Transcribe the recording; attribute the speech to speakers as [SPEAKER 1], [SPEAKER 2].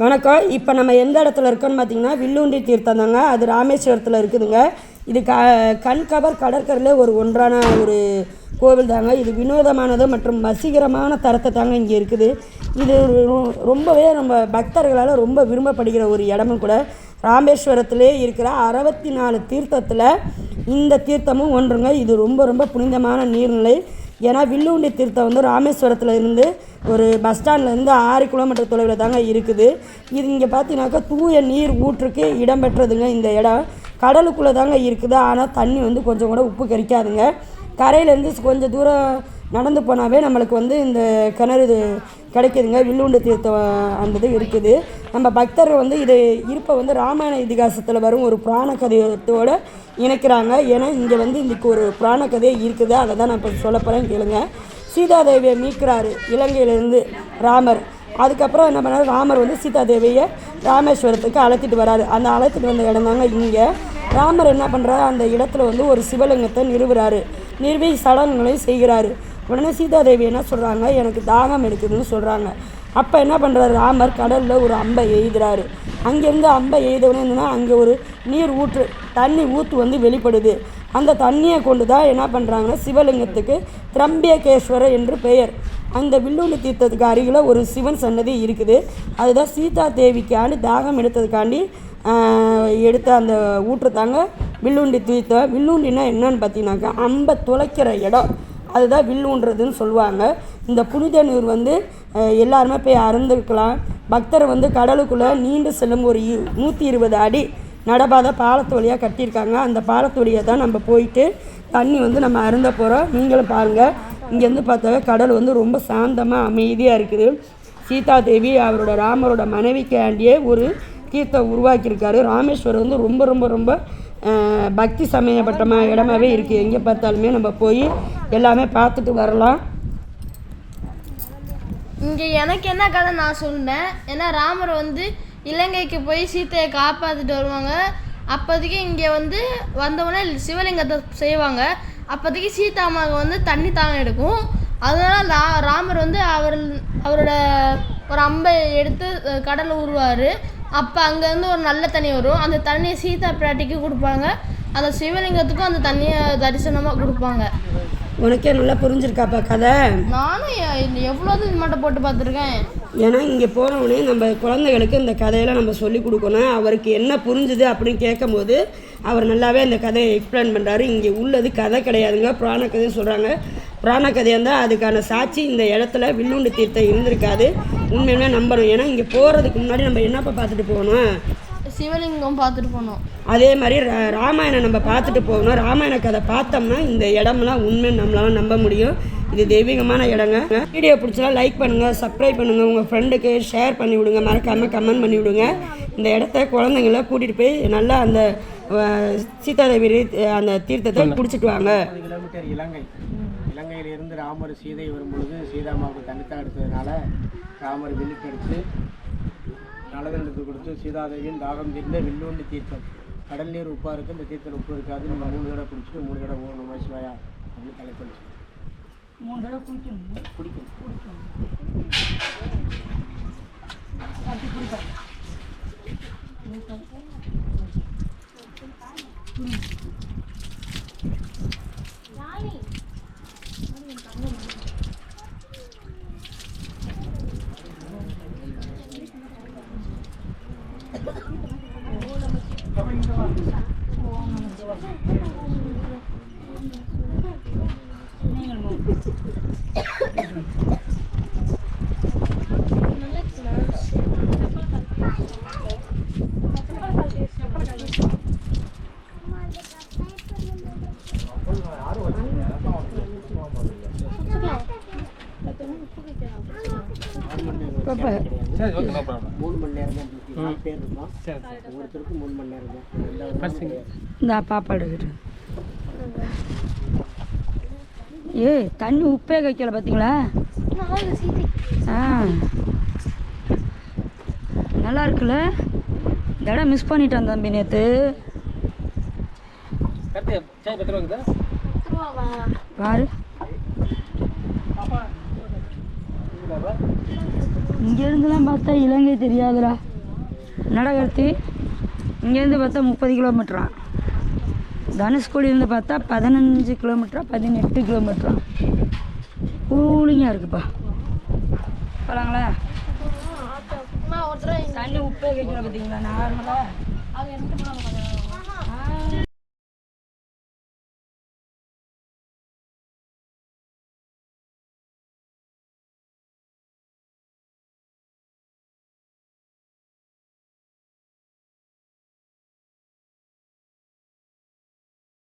[SPEAKER 1] வணக்கம். இப்போ நம்ம எந்த இடத்துல இருக்கோன்னு பார்த்தீங்கன்னா வில்லுண்டி தீர்த்தம் தாங்க. அது ராமேஸ்வரத்தில் இருக்குதுங்க. இது கண்கவர் கடற்கரையில் ஒன்றான ஒரு கோவில் தாங்க. இது வினோதமானது மற்றும் வசீகரமான தரத்தை தாங்க இங்கே இருக்குது. இது ரொம்பவே நம்ம பக்தர்களால் ரொம்ப விரும்பப்படுகிற ஒரு இடமும் கூட. ராமேஸ்வரத்திலே இருக்கிற 64 தீர்த்தத்தில் இந்த தீர்த்தமும் ஒன்றுங்க. இது ரொம்ப ரொம்ப புனிதமான நீர்நிலை. ஏன்னா வில்லுண்டி தீர்த்தம் ராமேஸ்வரத்தில் இருந்து ஒரு பஸ் ஸ்டாண்ட்லேருந்து 6 கிலோமீட்டர் தொலைவில் தாங்க இருக்குது. இது இங்கே பார்த்தீங்கன்னாக்கா தூய நீர் ஊற்றுக்கு இடம் பெற்றதுங்க. இந்த இடம் கடலுக்குள்ளே தாங்க இருக்குது. ஆனால் தண்ணி கொஞ்சம் கூட உப்பு கரிக்காதுங்க. கரையிலேருந்து கொஞ்சம் தூரம் நடந்து போனாவே நம்மளுக்கு இந்த கிணறு கிடைக்குதுங்க. வில்லுண்டி தீர்த்தம் அந்த இருக்குது. நம்ம பக்தர்கள் இது இருப்பை ராமாயண இதிகாசத்தில் வரும் ஒரு புராண கதையத்தோடு இணைக்கிறாங்க. ஏன்னா இங்கே இன்றைக்கி ஒரு புராண கதையே இருக்குது. அதை தான் நான் இப்போ சொல்ல போகிறேன், கேளுங்க. சீதாதேவியை மீட்கிறாரு இலங்கையிலேருந்து ராமர். அதுக்கப்புறம் என்ன பண்ணார், ராமர் சீதாதேவியை ராமேஸ்வரத்துக்கு அழைச்சிட்டு வராரு. அந்த அழைச்சிட்டு வந்த இடம் தாங்க இங்கே. ராமர் என்ன பண்ணுறாரு, அந்த இடத்துல ஒரு சிவலிங்கத்தை நிறுவுறாரு. நிறுவி சடங்குகளையும் செய்கிறாரு. உடனே சீதாதேவி என்ன சொல்கிறாங்க, எனக்கு தாகம் எடுக்குதுன்னு சொல்கிறாங்க. அப்போ என்ன பண்ணுறாரு, ராமர் கடலில் ஒரு அம்பை எய்துறாரு. அங்கேருந்து அம்பை எய்தவுடனே அங்கே ஒரு நீர் ஊற்று தண்ணி ஊற்று வெளிப்படுது. அந்த தண்ணியை கொண்டு தான் என்ன பண்ணுறாங்கன்னா சிவலிங்கத்துக்கு திரம்பியகேஸ்வரர் என்று பெயர். அந்த வில்லுண்டி தீர்த்தத்துக்கு அருகில் ஒரு சிவன் சன்னதி இருக்குது. அதுதான் சீதா தேவிக்காண்டி தாகம் எடுத்ததுக்காண்டி எடுத்த அந்த ஊற்று தாங்க வில்லுண்டி தீர்த்தம். வில்லுண்டினா என்னன்னு பார்த்தீங்கன்னாக்கா அம்பை துளைக்கிற இடம், அதுதான் வில்லுன்றதுன்னு சொல்லுவாங்க. இந்த புனித நீர் எல்லாருமே போய் அருந்திருக்கலாம். பக்தர் கடலுக்குள்ளே நீண்டு செல்லும் ஒரு 120 அடி நடபாதை பாலத்து வழியாக கட்டியிருக்காங்க. அந்த பாலத்து வழியாக தான் நம்ம போயிட்டு தண்ணி நம்ம அருந்த போகிறோம். நீங்களும் பாருங்கள். இங்கேருந்து பார்த்தாவே கடல் ரொம்ப சாந்தமாக அமைதியாக இருக்குது. சீதாதேவி அவரோட ராமரோட மனைவிக்காண்டியே ஒரு தீர்த்தம் உருவாக்கியிருக்காரு. ராமேஸ்வரம் ரொம்ப ரொம்ப ரொம்ப பக்தி சமயப்பட்ட இடமாவே இருக்குது. எங்கே பார்த்தாலுமே நம்ம போய் எல்லாமே பார்த்துட்டு வரலாம்.
[SPEAKER 2] இங்கே எனக்கு என்ன கதை நான் சொன்னேன். ஏன்னா ராமர் இலங்கைக்கு போய் சீத்தையை காப்பாற்றிட்டு வருவாங்க. அப்போதைக்கு இங்கே வந்தவுடனே சிவலிங்கத்தை செய்வாங்க. அப்போதைக்கு சீதாமாவுக்கு தண்ணி தாகம் எடுக்கும். அதனால் ராமர் அவரோட ஒரு அம்பை எடுத்து கடலில் உருவார். அப்போ அங்கேருந்து ஒரு நல்ல தண்ணி வரும். அந்த தண்ணியை சீதா பிராட்டிக்கு கொடுப்பாங்க. அந்த சிவலிங்கத்துக்கும் அந்த தண்ணியை தரிசனமாக கொடுப்பாங்க.
[SPEAKER 1] உனக்கே நல்லா புரிஞ்சிருக்காப்பா கதை?
[SPEAKER 2] நானும் எவ்வளோ இது மட்டும் போட்டு பார்த்துருக்கேன்.
[SPEAKER 1] ஏன்னா இங்கே போனவுடனே நம்ம குழந்தைகளுக்கு இந்த கதையெல்லாம் நம்ம சொல்லி கொடுக்கணும். அவருக்கு என்ன புரிஞ்சுது அப்படின்னு கேட்கும்போது அவர் நல்லாவே அந்த கதையை எக்ஸ்பிளைன் பண்ணுறாரு. இங்கே உள்ளது கதை கிடையாதுங்க, புராண கதைன்னு சொல்கிறாங்க. புராண கதையாக இருந்தால் அதுக்கான சாட்சி இந்த இடத்துல வில்லுண்டி தீர்த்தம் இருந்திருக்காது. உண்மையுமே நம்பணும். ஏன்னா இங்கே போகிறதுக்கு முன்னாடி நம்ம என்னப்பா பார்த்துட்டு போகணும்,
[SPEAKER 2] சிவலிங்கம் பார்த்துட்டு போகணும்.
[SPEAKER 1] அதே மாதிரி ராமாயணம் நம்ம பார்த்துட்டு போகணும். ராமாயண கதை பார்த்தோம்னா இந்த இடம்லாம் உண்மை நம்மளால நம்ப முடியும். இது தெய்வீகமான இடங்க. வீடியோ பிடிச்சா லைக் பண்ணுங்கள், சப்ஸ்கிரைப் பண்ணுங்கள், உங்கள் ஃப்ரெண்டுக்கு ஷேர் பண்ணி விடுங்க, மறக்காமல் கமெண்ட் பண்ணி விடுங்க. இந்த இடத்த குழந்தைங்கள கூட்டிகிட்டு போய் நல்லா அந்த சீதாதேவி அந்த தீர்த்தத்தை பிடிச்சிட்டு வாங்க.
[SPEAKER 3] 10 கிலோமீட்டர் இலங்கையிலிருந்து ராமர் சீதை வரும்பொழுது சீதாமாவுக்கு தனித்தான் எடுத்ததுனால ராமர் வில்லுக்கடித்து நலதண்டத்தை கொடுத்து சீதாதேவியின் தாகம் தீர்ந்த வில்லுண்டி தீர்த்தம். கடல் நீர் உப்பாக இருக்குது, இந்த தீர்த்தம் உப்பு இருக்காது. நம்ம 3 தடவை குடிச்சிட்டு 3 தடவை ஓம் நம சிவாயா அப்படின்னு தலைப்படிச்சு
[SPEAKER 1] 3 தடவை குடிக்கணும்.
[SPEAKER 3] பாப்பா 3 மணி நேரம் தான் பேர் இருக்கும். ஒவ்வொருத்தருக்கு 3 மணி நேரம் தான்.
[SPEAKER 1] இந்த பாப்பா எடுக்கிட்டு தண்ணி உப்பே வைக்கல பார்த்தீங்களா? நல்லா இருக்குல்ல? இந்த இடம் மிஸ் பண்ணிட்டேன் தம்பி நேற்று. பாரு இங்கேருந்துலாம் பார்த்தா இலங்கை தெரியாதுடா. என்னடா கருத்து? இங்கேருந்து பார்த்தா 30 கிலோமீட்டரா, தனுஷ்கோடியிலேருந்து பார்த்தா 15 கிலோமீட்டரா 18 கிலோமீட்டரா. கூலிங்காக இருக்குப்பா. போகலாங்களா? தண்ணி உப்பே வைக்கல பார்த்தீங்களா நார்மலாக.